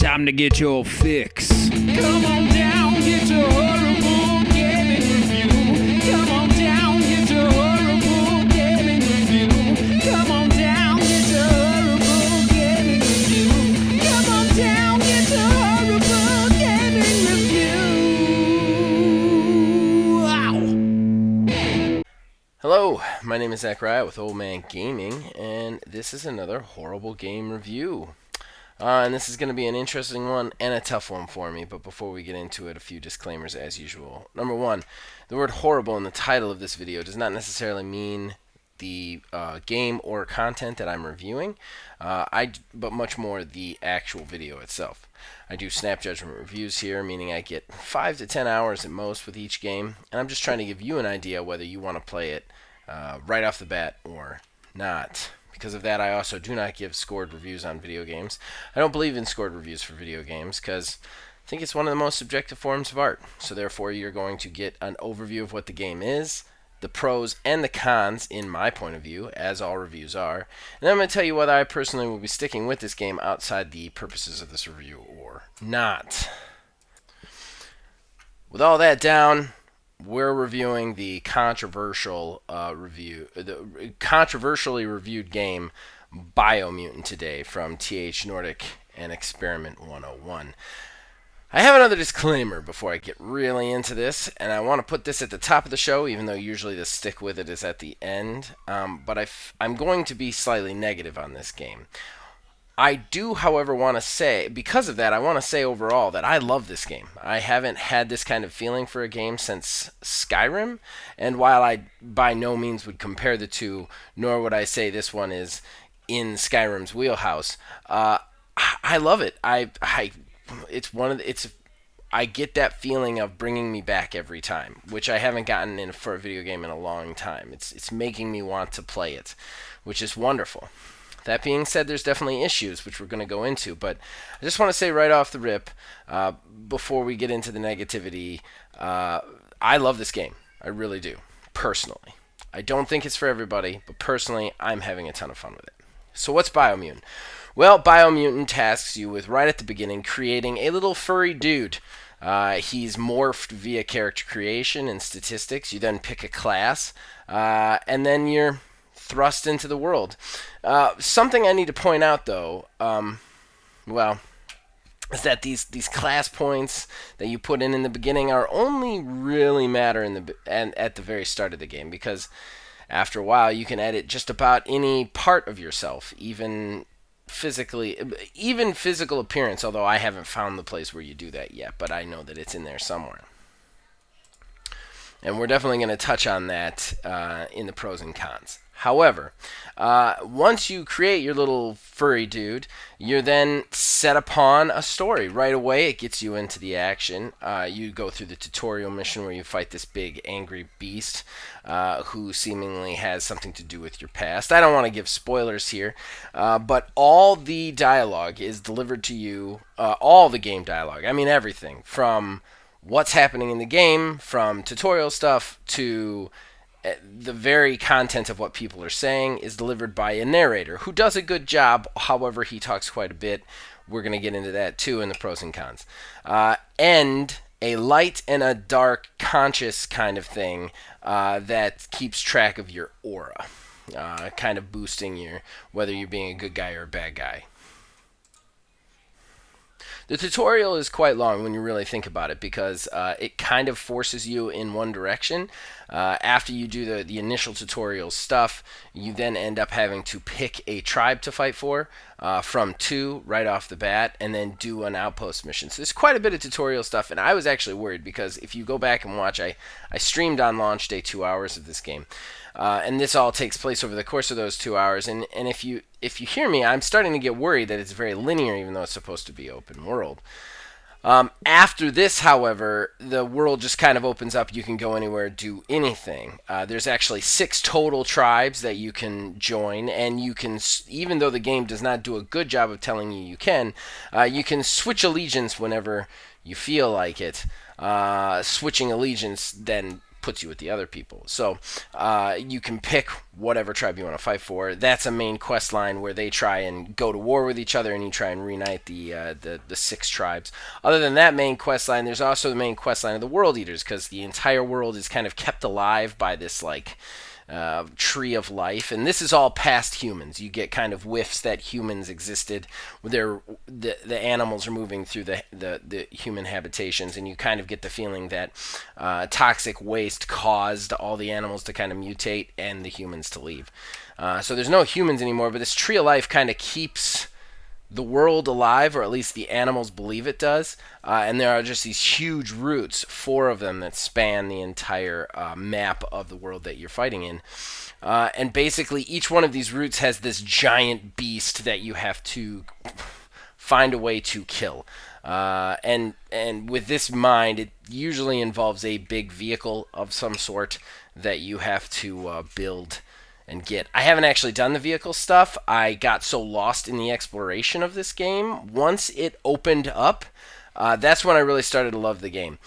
time to get your fix. Come on down, get your horrible gaming review. Come on down, get your horrible gaming review. Come on down, get your horrible gaming review. Come on down, get your horrible gaming review. Wow. Hello, my name is Zach Riot with Old Man Gaming, and this is another horrible game review. And this is going to be an interesting one and a tough one for me, but before we get into it, a few disclaimers as usual. Number one, the word horrible in the title of this video does not necessarily mean the game or content that I'm reviewing, but much more the actual video itself. I do snap judgment reviews here, meaning I get 5 to 10 hours at most with each game, and I'm just trying to give you an idea whether you want to play it right off the bat or not. Because of that, I also do not give scored reviews on video games. I don't believe in scored reviews for video games because I think it's one of the most subjective forms of art. So therefore, you're going to get an overview of what the game is, the pros and the cons in my point of view, as all reviews are. And then I'm going to tell you whether I personally will be sticking with this game outside the purposes of this review or not. With all that down, we're reviewing the controversially reviewed game Biomutant today from TH Nordic and Experiment 101. I have another disclaimer before I get really into this, and I want to put this at the top of the show, even though usually the stick with it is at the end. But I'm going to be slightly negative on this game. I do, however, want to say, because of that, I want to say overall that I love this game. I haven't had this kind of feeling for a game since Skyrim, and while I by no means would compare the two, nor would I say this one is in Skyrim's wheelhouse, I love it. I get that feeling of bringing me back every time, which I haven't gotten for a video game in a long time. It's making me want to play it, which is wonderful. That being said, there's definitely issues, which we're going to go into, but I just want to say right off the rip, before we get into the negativity, I love this game. I really do, personally. I don't think it's for everybody, but personally, I'm having a ton of fun with it. So what's Biomutant? Well, Biomutant tasks you with, right at the beginning, creating a little furry dude. He's morphed via character creation and statistics. You then pick a class, and then you're thrust into the world. Something I need to point out, though, is that these class points that you put in the beginning are only really matter at the very start of the game, because after a while you can edit just about any part of yourself, even physical appearance, although I haven't found the place where you do that yet, but I know that it's in there somewhere. And we're definitely going to touch on that in the pros and cons. However, once you create your little furry dude, you're then set upon a story. Right away, it gets you into the action. You go through the tutorial mission where you fight this big angry beast who seemingly has something to do with your past. I don't want to give spoilers here, but all the dialogue is delivered to you, all the game dialogue. I mean everything, from what's happening in the game, from tutorial stuff to the very content of what people are saying is delivered by a narrator who does a good job. However, he talks quite a bit. We're going to get into that too in the pros and cons. And a light and a dark conscious kind of thing that keeps track of your aura, kind of boosting whether you're being a good guy or a bad guy. The tutorial is quite long when you really think about it, because it kind of forces you in one direction. After you do the initial tutorial stuff, you then end up having to pick a tribe to fight for from 2 right off the bat, and then do an outpost mission. So there's quite a bit of tutorial stuff, and I was actually worried, because if you go back and watch, I streamed on launch day 2 hours of this game. And this all takes place over the course of those 2 hours. And if you hear me, I'm starting to get worried that it's very linear, even though it's supposed to be open world. After this, however, the world just kind of opens up. You can go anywhere, do anything. There's actually 6 total tribes that you can join, and you can, even though the game does not do a good job of telling you can switch allegiance whenever you feel like it. Switching allegiance then puts you with the other people. So you can pick whatever tribe you want to fight for. That's a main quest line where they try and go to war with each other, and you try and reunite the 6 tribes. Other than that main quest line, there's also the main quest line of the World Eaters, because the entire world is kind of kept alive by this like tree of life, and this is all past humans. You get kind of whiffs that humans existed. The animals are moving through the human habitations, and you kind of get the feeling that toxic waste caused all the animals to kind of mutate and the humans to leave. So there's no humans anymore, but this tree of life kind of keeps the world alive, or at least the animals believe it does. And there are just these huge roots, 4 of them, that span the entire map of the world that you're fighting in. And basically, each one of these roots has this giant beast that you have to find a way to kill. And with this in mind, it usually involves a big vehicle of some sort that you have to build and get. I haven't actually done the vehicle stuff. I got so lost in the exploration of this game. Once it opened up, that's when I really started to love the game.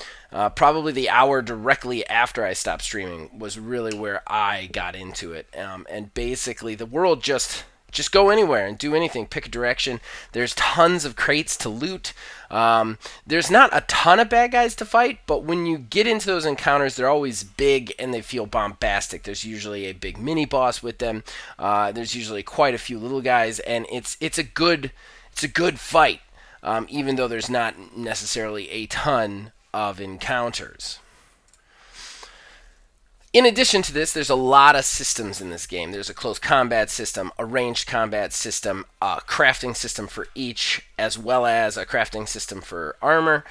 Probably the hour directly after I stopped streaming was really where I got into it. And basically, the world just go anywhere and do anything. Pick a direction. There's tons of crates to loot. There's not a ton of bad guys to fight, but when you get into those encounters, they're always big and they feel bombastic. There's usually a big mini boss with them. There's usually quite a few little guys, and it's a good fight, even though there's not necessarily a ton of encounters. In addition to this, there's a lot of systems in this game. There's a close combat system, a ranged combat system, a crafting system for each, as well as a crafting system for armor.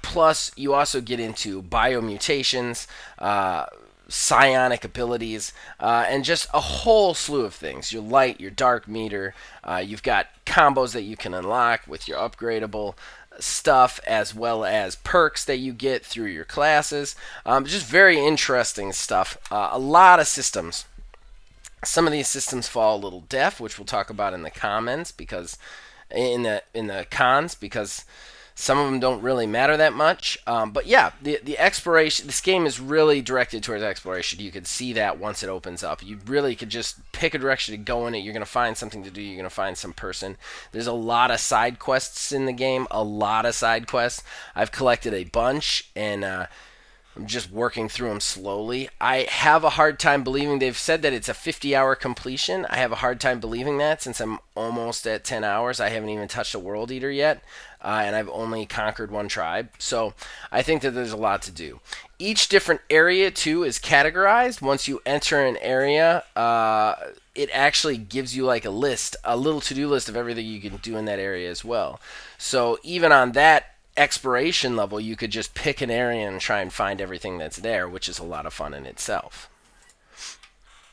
Plus, you also get into biomutations, psionic abilities, and just a whole slew of things. Your light, your dark meter. You've got combos that you can unlock with your upgradable stuff, as well as perks that you get through your classes. Just very interesting stuff. A lot of systems. Some of these systems fall a little deaf, which we'll talk about in the comments, because in the cons, because some of them don't really matter that much. But yeah, the exploration, this game is really directed towards exploration. You could see that once it opens up. You really could just pick a direction to go in it. You're going to find something to do. You're going to find some person. There's a lot of side quests in the game. A lot of side quests. I've collected a bunch, and I'm just working through them slowly. I have a hard time believing, they've said that it's a 50-hour completion. I have a hard time believing that, since I'm almost at 10 hours. I haven't even touched a World Eater yet, and I've only conquered 1 tribe. So I think that there's a lot to do. Each different area, too, is categorized. Once you enter an area, it actually gives you like a list, a little to-do list of everything you can do in that area as well. So even on that exploration level, you could just pick an area and try and find everything that's there, which is a lot of fun in itself.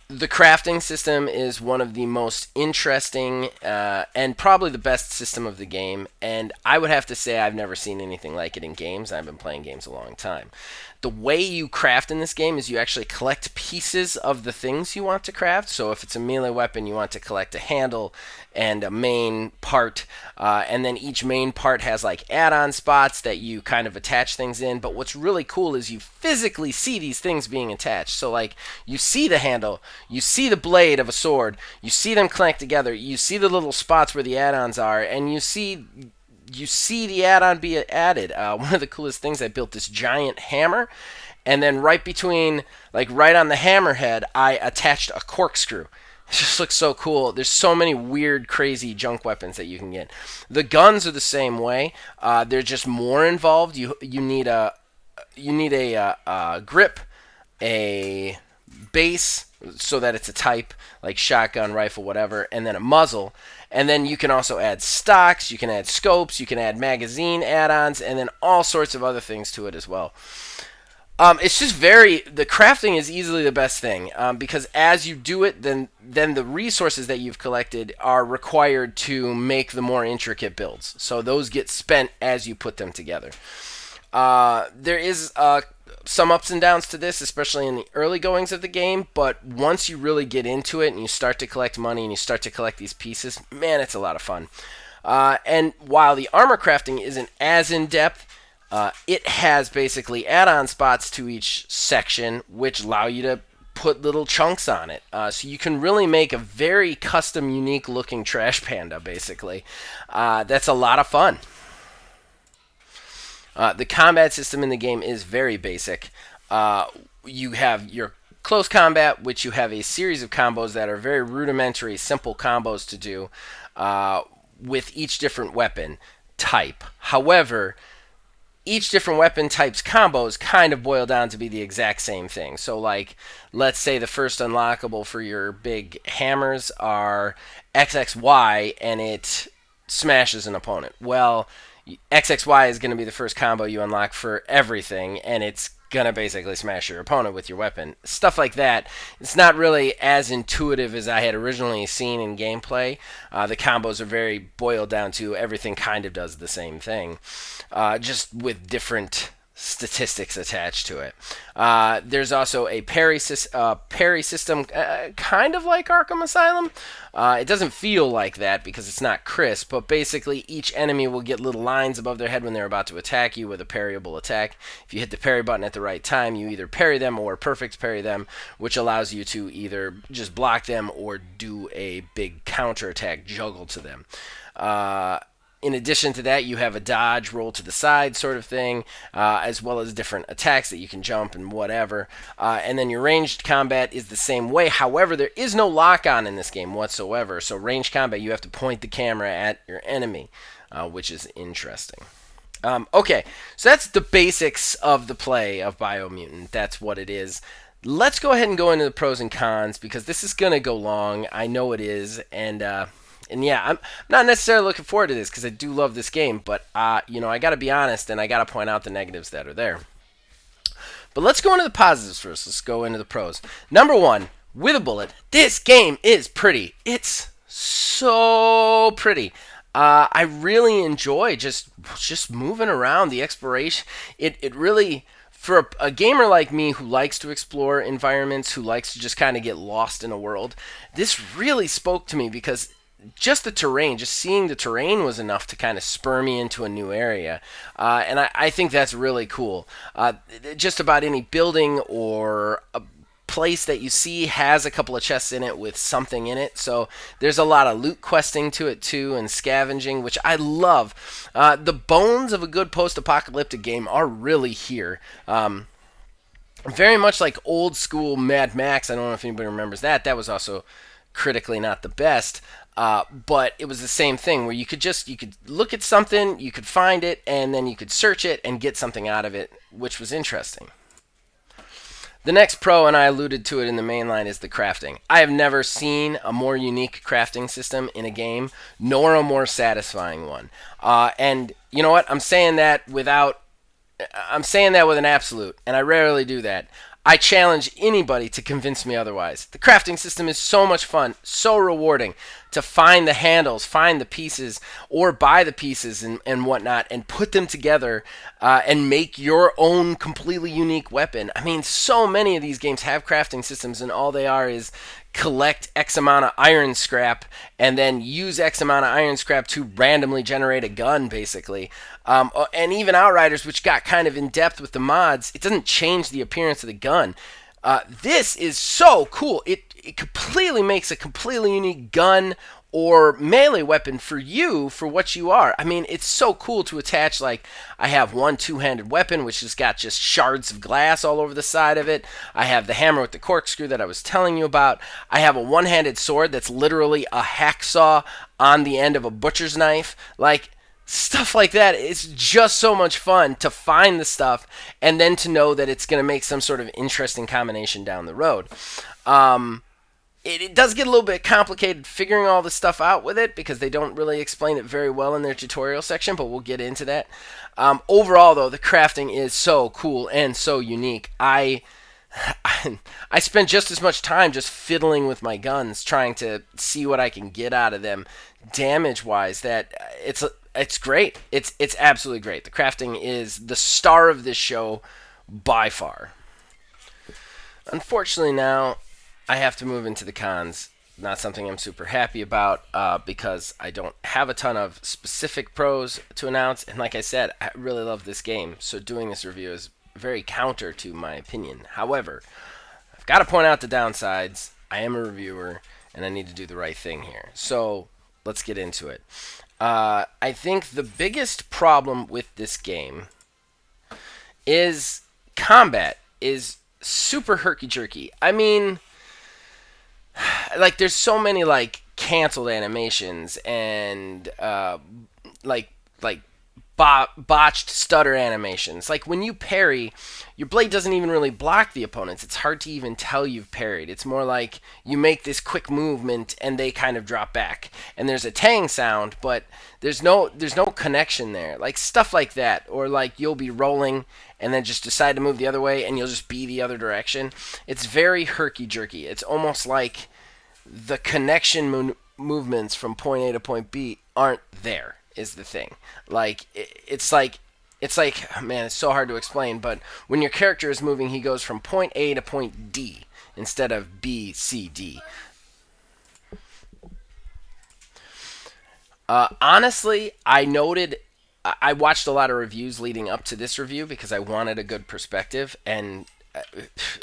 The crafting system is one of the most interesting and probably the best system of the game, and I would have to say I've never seen anything like it in games. I've been playing games a long time. The way you craft in this game is you actually collect pieces of the things you want to craft. So if it's a melee weapon, you want to collect a handle and a main part, and then each main part has like add-on spots that you kind of attach things in. But what's really cool is you physically see these things being attached. So like you see the handle, you see the blade of a sword, you see them connect together, you see the little spots where the add-ons are, and you see the add-on be added. One of the coolest things, I built this giant hammer, and then right between, like right on the hammerhead, I attached a corkscrew. It just looks so cool. There's so many weird, crazy junk weapons that you can get. The guns are the same way. They're just more involved. You need a grip, a base, so that it's a type, like shotgun, rifle, whatever, and then a muzzle. And then you can also add stocks, you can add scopes, you can add magazine add-ons, and then all sorts of other things to it as well. It's just the crafting is easily the best thing, because as you do it, then the resources that you've collected are required to make the more intricate builds. So those get spent as you put them together. There is some ups and downs to this, especially in the early goings of the game, but once you really get into it and you start to collect money and you start to collect these pieces, man, it's a lot of fun. And while the armor crafting isn't as in-depth, It has basically add-on spots to each section, which allow you to put little chunks on it. So you can really make a very custom, unique-looking trash panda, basically. That's a lot of fun. The combat system in the game is very basic. You have your close combat, which you have a series of combos that are very rudimentary, simple combos to do with each different weapon type. However, each different weapon type's combos kind of boil down to be the exact same thing. So, like, let's say the first unlockable for your big hammers are XXY and it smashes an opponent. Well, XXY is going to be the first combo you unlock for everything, and it's going to basically smash your opponent with your weapon. Stuff like that. It's not really as intuitive as I had originally seen in gameplay. The combos are very boiled down to everything kind of does the same thing, just with different statistics attached to it. There's also a parry system, kind of like Arkham Asylum. It doesn't feel like that because it's not crisp, but basically each enemy will get little lines above their head when they're about to attack you with a parryable attack. If you hit the parry button at the right time, you either parry them or perfect parry them, which allows you to either just block them or do a big counterattack juggle to them. In addition to that, you have a dodge, roll to the side sort of thing, as well as different attacks that you can jump and whatever. And then your ranged combat is the same way. However, there is no lock-on in this game whatsoever. So ranged combat, you have to point the camera at your enemy, which is interesting. Okay, so that's the basics of the play of Biomutant. That's what it is. Let's go ahead and go into the pros and cons, because this is going to go long. I know it is, and yeah, I'm not necessarily looking forward to this because I do love this game, but I got to be honest and I got to point out the negatives that are there. But let's go into the positives first. Let's go into the pros. Number one, with a bullet, this game is pretty. It's so pretty. I really enjoy just moving around, the exploration. It really, for a gamer like me who likes to explore environments, who likes to just kind of get lost in a world, this really spoke to me because just the terrain, just seeing the terrain was enough to kind of spur me into a new area. And I think that's really cool. Just about any building or a place that you see has a couple of chests in it with something in it. So there's a lot of loot questing to it too, and scavenging, which I love. The bones of a good post-apocalyptic game are really here. Very much like old school Mad Max. I don't know if anybody remembers that. That was also critically not the best. But it was the same thing where you could look at something, you could find it, and then you could search it and get something out of it, which was interesting. The next pro, and I alluded to it in the main line, is the crafting. I have never seen a more unique crafting system in a game, nor a more satisfying one. And you know what? I'm saying that with an absolute, and I rarely do that. I challenge anybody to convince me otherwise. The crafting system is so much fun, so rewarding to find the handles, find the pieces, or buy the pieces and whatnot, and put them together and make your own completely unique weapon. I mean, so many of these games have crafting systems, and all they are is collect X amount of iron scrap and then use X amount of iron scrap to randomly generate a gun, basically. And even Outriders, which got kind of in depth with the mods, it doesn't change the appearance of the gun. This is so cool. It completely makes a completely unique gun or melee weapon for you, for what you are. I mean, it's so cool to attach, like, I have one two-handed weapon, which has got just shards of glass all over the side of it. I have the hammer with the corkscrew that I was telling you about. I have a one-handed sword that's literally a hacksaw on the end of a butcher's knife. Like, stuff like that. It's just so much fun to find the stuff and then to know that it's going to make some sort of interesting combination down the road. It does get a little bit complicated figuring all the stuff out with it because they don't really explain it very well in their tutorial section, but we'll get into that. Overall, though, the crafting is so cool and so unique. I spent just as much time just fiddling with my guns, trying to see what I can get out of them damage-wise. That it's great. It's absolutely great. The crafting is the star of this show by far. Unfortunately, now I have to move into the cons. not something I'm super happy about because I don't have a ton of specific pros to announce. And like I said, I really love this game, so doing this review is very counter to my opinion. However, I've got to point out the downsides. I am a reviewer, and I need to do the right thing here. So let's get into it. I think the biggest problem with this game is combat is super herky jerky. I mean, like there's so many like canceled animations and like botched stutter animations. Like when you parry, your blade doesn't even really block the opponents. It's hard to even tell you've parried. It's more like you make this quick movement and they kind of drop back. And there's a tang sound, but there's no connection there. Like stuff like that, or like you'll be rolling and then just decide to move the other way and you'll just be the other direction. It's very herky jerky. It's almost like the connection movements from point A to point B aren't there. Is the thing. Like it's like man, it's so hard to explain. But when your character is moving, he goes from point A to point D instead of B, C, D. Honestly, I watched a lot of reviews leading up to this review because I wanted a good perspective, and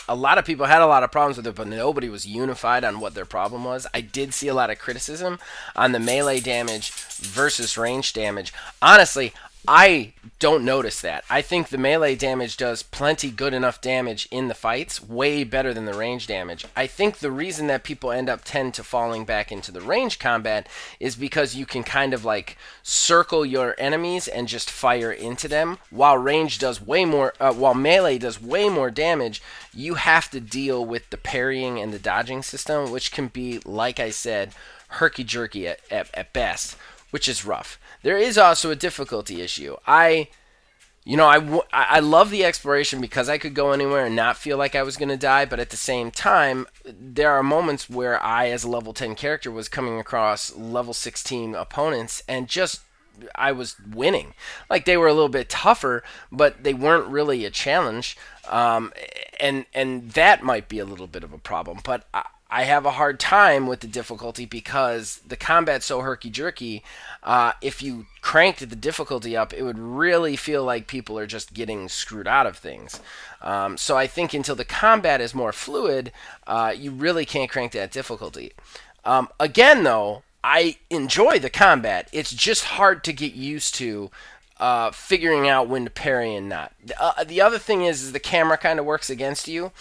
a lot of people had a lot of problems with it, but nobody was unified on what their problem was. I did see a lot of criticism on the melee damage versus range damage. Honestly, I don't notice that. I think the melee damage does plenty good enough damage in the fights, way better than the range damage. I think the reason that people tend to falling back into the range combat is because you can kind of like circle your enemies and just fire into them, while while melee does way more damage. You have to deal with the parrying and the dodging system, which can be, like I said, herky jerky at best, which is rough. There is also a difficulty issue. I love the exploration because I could go anywhere and not feel like I was going to die, but at the same time, there are moments where I, as a level 10 character, was coming across level 16 opponents and just I was winning. Like they were a little bit tougher, but they weren't really a challenge, and that might be a little bit of a problem. But I have a hard time with the difficulty because the combat's so herky jerky. If you cranked the difficulty up, it would really feel like people are just getting screwed out of things. So I think until the combat is more fluid, you really can't crank that difficulty. Again, though, I enjoy the combat. It's just hard to get used to figuring out when to parry and not. The other thing is the camera kind of works against you.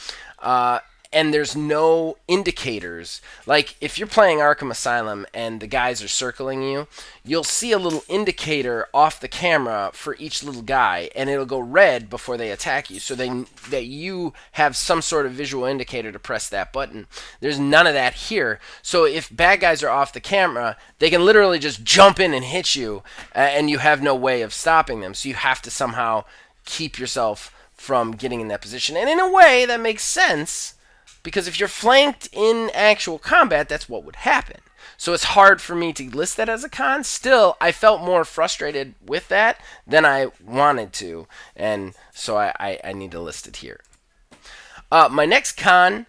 And there's no indicators. Like if you're playing Arkham Asylum and the guys are circling you, you'll see a little indicator off the camera for each little guy, and it'll go red before they attack you, so that you have some sort of visual indicator to press that button. There's none of that here. So if bad guys are off the camera, they can literally just jump in and hit you, and you have no way of stopping them. So you have to somehow keep yourself from getting in that position. And in a way, that makes sense. Because if you're flanked in actual combat, that's what would happen. So it's hard for me to list that as a con. Still, I felt more frustrated with that than I wanted to. And so I need to list it here. My next con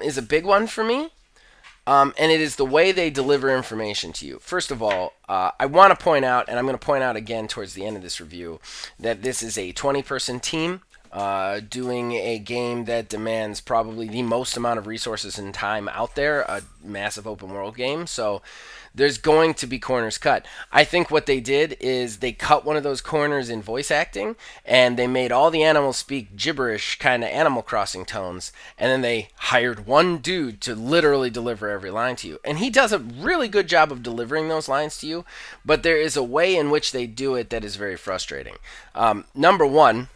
is a big one for me. And it is the way they deliver information to you. First of all, I want to point out, and I'm going to point out again towards the end of this review, that this is a 20-person team. Doing a game that demands probably the most amount of resources and time out there, a massive open world game. So there's going to be corners cut. I think what they did is they cut one of those corners in voice acting, and they made all the animals speak gibberish kind of Animal Crossing tones, and then they hired one dude to literally deliver every line to you. And he does a really good job of delivering those lines to you, but there is a way in which they do it that is very frustrating. Number one,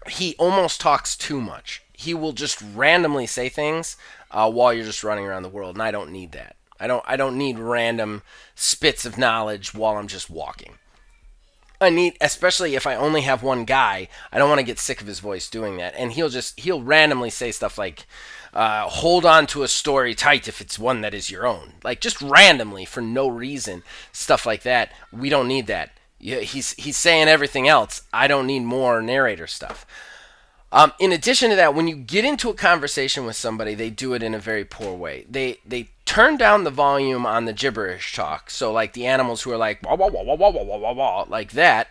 he almost talks too much. He will just randomly say things while you're just running around the world, and I don't need that. I don't need random spits of knowledge while I'm just walking. I need, especially if I only have one guy, I don't want to get sick of his voice doing that. And he'll randomly say stuff like, hold on to a story tight if it's one that is your own. Like just randomly for no reason, stuff like that. We don't need that. Yeah, he's saying everything else. I don't need more narrator stuff. In addition to that, when you get into a conversation with somebody, they do it in a very poor way. They turn down the volume on the gibberish talk. So like the animals who are like wah wah wah wah wah wah wah wah wah like that,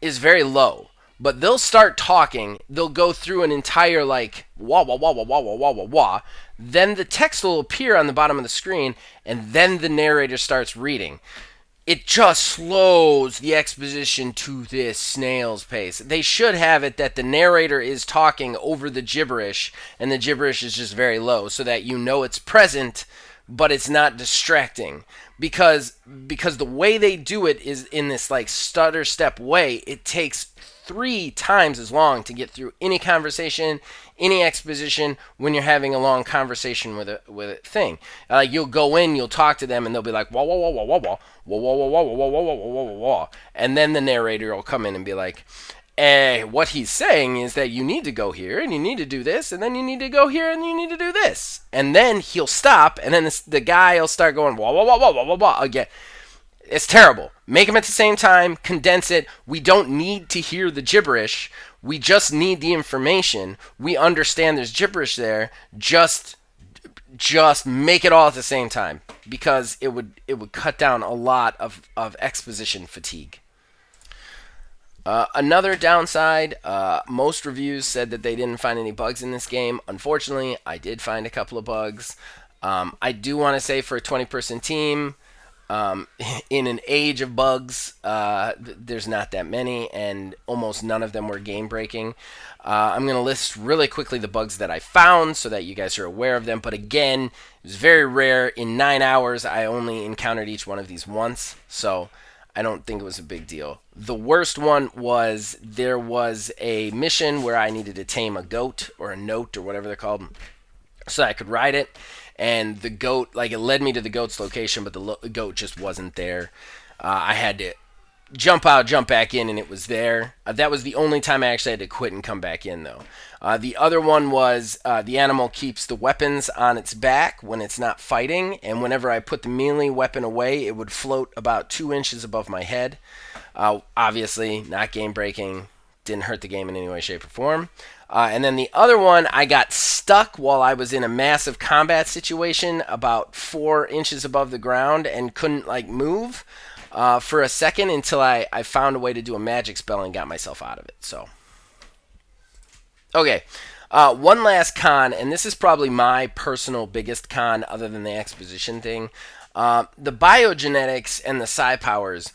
is very low. But they'll start talking. They'll go through an entire like wah wah wah wah wah wah wah wah wah. Then the text will appear on the bottom of the screen, and then the narrator starts reading. It just slows the exposition to this snail's pace. They should have it that the narrator is talking over the gibberish, and the gibberish is just very low, so that you know it's present, but it's not distracting. Because the way they do it is in this like stutter step way. It takes 3 times as long to get through any conversation, any exposition when you're having a long conversation with a thing. You'll go in, you'll talk to them, and they'll be like wah wah wah wah wah wah wah wah wah wah wah wah wah wah wah wah, and then the narrator will come in and be like, what he's saying is that you need to go here, and you need to do this, and then you need to go here, and you need to do this, and then he'll stop, and then the guy will start going wah wah wah wah wah wah wah again. It's terrible. Make them at the same time, condense it. We don't need to hear the gibberish. We just need the information. We understand there's gibberish there. Just make it all at the same time, because it would cut down a lot of exposition fatigue. Another downside, most reviews said that they didn't find any bugs in this game. Unfortunately, I did find a couple of bugs. I do want to say for a 20-person team, in an age of bugs, there's not that many, and almost none of them were game breaking. I'm going to list really quickly the bugs that I found so that you guys are aware of them. But again, it was very rare. In 9 hours, I only encountered each one of these once, so I don't think it was a big deal. The worst one was there was a mission where I needed to tame a goat or a note or whatever they're called so I could ride it. And the goat, like, it led me to the goat's location, but the goat just wasn't there. I had to jump out, jump back in, and it was there. That was the only time I actually had to quit and come back in, though. The other one was the animal keeps the weapons on its back when it's not fighting, and whenever I put the melee weapon away, it would float about 2 inches above my head. Obviously, not game-breaking, didn't hurt the game in any way, shape, or form. And then the other one, I got stuck while I was in a massive combat situation about 4 inches above the ground and couldn't like move for a second until I found a way to do a magic spell and got myself out of it. So, okay, one last con, and this is probably my personal biggest con other than the exposition thing. The biogenetics and the psi powers,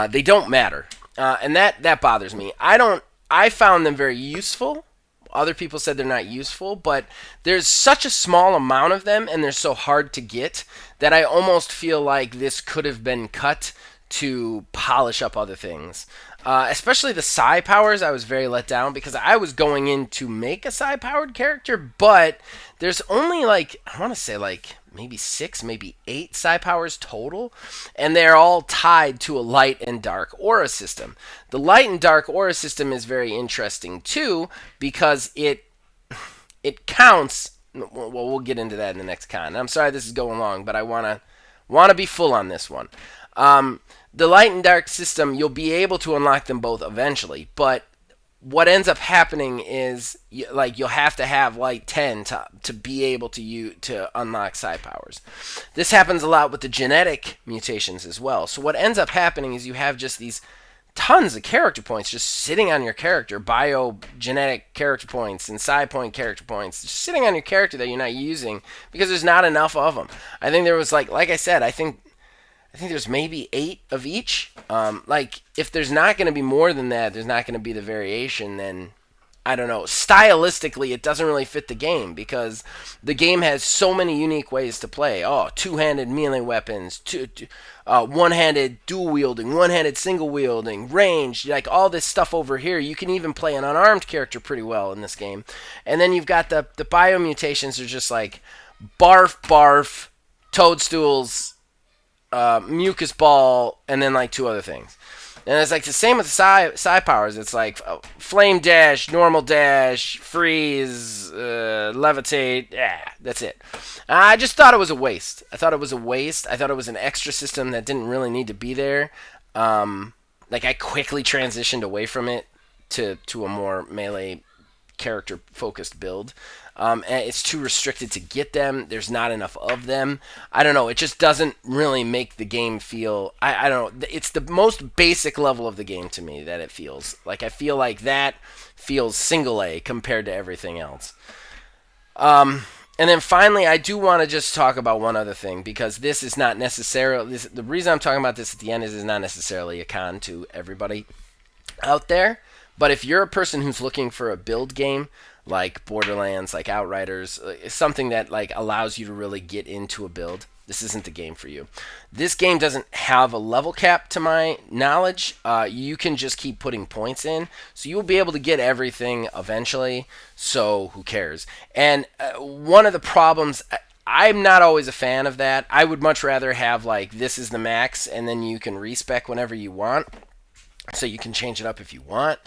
they don't matter, and that bothers me. I found them very useful. Other people said they're not useful, but there's such a small amount of them, and they're so hard to get, that I almost feel like this could have been cut to polish up other things. Especially the psi powers, I was very let down, because I was going in to make a psi-powered character, but there's only, like, I want to say, like, maybe 6, maybe 8 psi powers total, and they're all tied to a light and dark aura system. The light and dark aura system is very interesting too, because it counts. Well, we'll get into that in the next con. I'm sorry this is going long, but I wanna be full on this one. The light and dark system, you'll be able to unlock them both eventually, but what ends up happening is you'll have to have light 10 to be able to unlock psi powers. This happens a lot with the genetic mutations as well. So what ends up happening is you have just these tons of character points just sitting on your character, biogenetic character points and psi point character points just sitting on your character that you're not using because there's not enough of them. I think there was like I said, I think there's maybe 8 of each. If there's not going to be more than that, there's not going to be the variation, then, I don't know. Stylistically, it doesn't really fit the game, because the game has so many unique ways to play. Oh, two-handed melee weapons, one-handed dual-wielding, one-handed single-wielding, range, like all this stuff over here. You can even play an unarmed character pretty well in this game. And then you've got the biomutations are just like barf, barf, toadstools, mucus ball, and then like 2 other things. And it's like the same with the psi powers. It's like flame dash, normal dash, freeze, levitate. Yeah, that's it. I just thought it was a waste. I thought it was an extra system that didn't really need to be there. I quickly transitioned away from it to a more melee character focused build. And it's too restricted to get them. There's not enough of them. I don't know. It just doesn't really make the game feel. I don't know. It's the most basic level of the game to me that it feels. Like I feel like that feels single A compared to everything else. And then finally, I do want to just talk about one other thing because this is not necessarily. The reason I'm talking about this at the end is not necessarily a con to everybody out there. But if you're a person who's looking for a build game like Borderlands, like Outriders, something that like allows you to really get into a build, this isn't the game for you. This game doesn't have a level cap to my knowledge. You can just keep putting points in, so you'll be able to get everything eventually. So who cares? And one of the problems. I'm not always a fan of that. I would much rather have like this is the max, and then you can respec whenever you want so you can change it up if you want.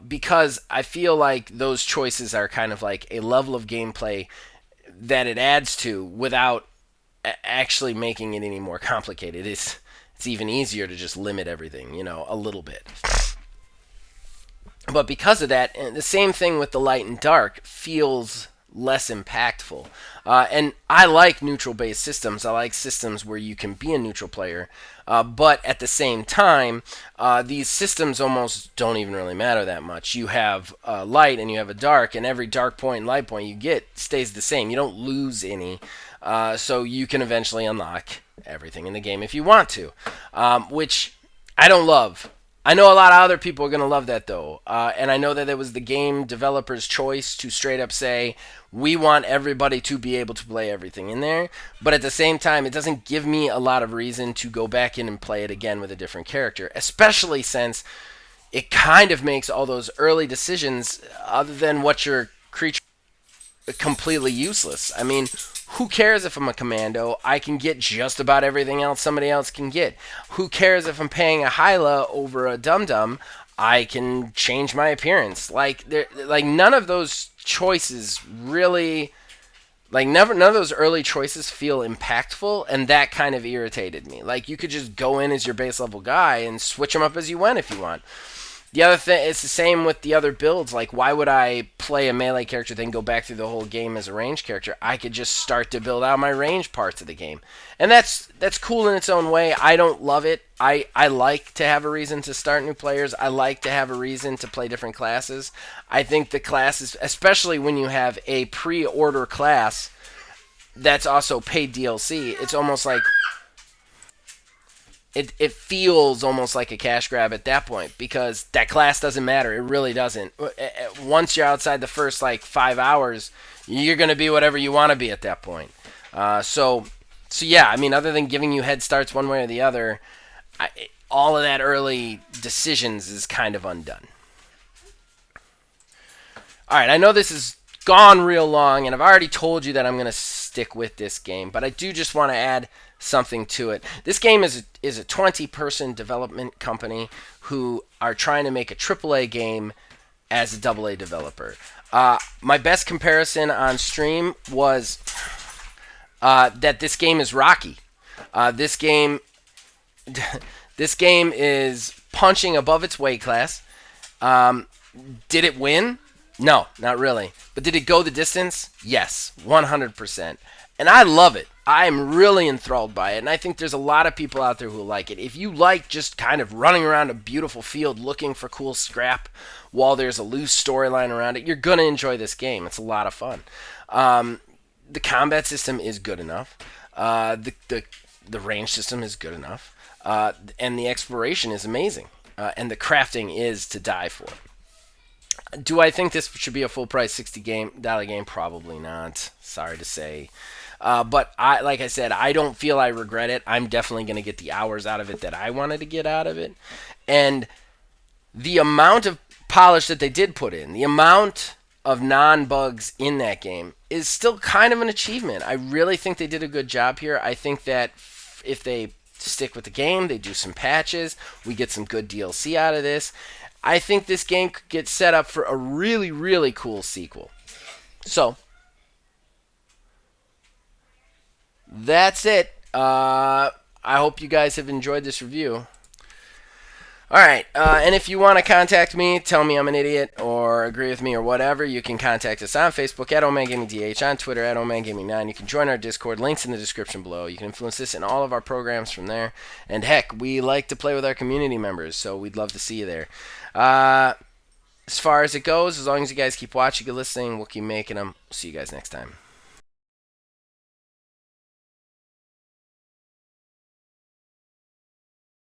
Because I feel like those choices are kind of like a level of gameplay that it adds to without actually making it any more complicated. It's even easier to just limit everything, a little bit. But because of that, and the same thing with the light and dark feels less impactful. And I like neutral based systems. I like systems where you can be a neutral player. But at the same time, these systems almost don't even really matter that much. You have light and you have a dark, and every dark point and light point you get stays the same. You don't lose any. So you can eventually unlock everything in the game if you want to, which I don't love. I know a lot of other people are going to love that, though. And I know that it was the game developer's choice to straight up say, we want everybody to be able to play everything in there. But at the same time, it doesn't give me a lot of reason to go back in and play it again with a different character, especially since it kind of makes all those early decisions, other than what your creature, completely useless. I mean, who cares if I'm a commando? I can get just about everything else somebody else can get. Who cares if I'm paying a Hyla over a Dum Dum? I can change my appearance. Like none of those choices really, none of those early choices feel impactful, and that kind of irritated me. Like you could just go in as your base level guy and switch them up as you went if you want. The other thing, it's the same with the other builds. Like, why would I play a melee character, then go back through the whole game as a range character? I could just start to build out my range parts of the game, and that's cool in its own way. I don't love it. I like to have a reason to start new players. I like to have a reason to play different classes. I think the classes, especially when you have a pre-order class that's also paid DLC, it's almost like it feels almost like a cash grab at that point because that class doesn't matter. It really doesn't. Once you're outside the first 5 hours, you're going to be whatever you want to be at that point. So yeah, I mean, other than giving you head starts one way or the other, all of that early decisions is kind of undone. All right, I know this has gone real long, and I've already told you that I'm going to stick with this game, but I do just want to add something to it. This game is a 20-person development company who are trying to make a AAA game as a AA developer. My best comparison on stream was that this game is Rocky. This game is punching above its weight class. Did it win? No, not really. But did it go the distance? Yes, 100%. And I love it. I'm really enthralled by it, and I think there's a lot of people out there who like it. If you like just kind of running around a beautiful field looking for cool scrap while there's a loose storyline around it, you're going to enjoy this game. It's a lot of fun. The combat system is good enough. The range system is good enough. And the exploration is amazing. And the crafting is to die for. Do I think this should be a full price $60 game? Probably not. Sorry to say. But like I said, I don't feel I regret it. I'm definitely going to get the hours out of it that I wanted to get out of it. And the amount of polish that they did put in, the amount of non-bugs in that game is still kind of an achievement. I really think they did a good job here. I think that if they stick with the game, they do some patches, we get some good DLC out of this, I think this game could get set up for a really, really cool sequel. So, that's it. I hope you guys have enjoyed this review. All right, and if you want to contact me, tell me I'm an idiot or agree with me or whatever, you can contact us on Facebook at OmanGamingDH, on Twitter at OmanGaming9. You can join our Discord, links in the description below. You can influence this in all of our programs from there. And heck, we like to play with our community members, so we'd love to see you there. As far as it goes, as long as you guys keep watching and listening, we'll keep making them. See you guys next time.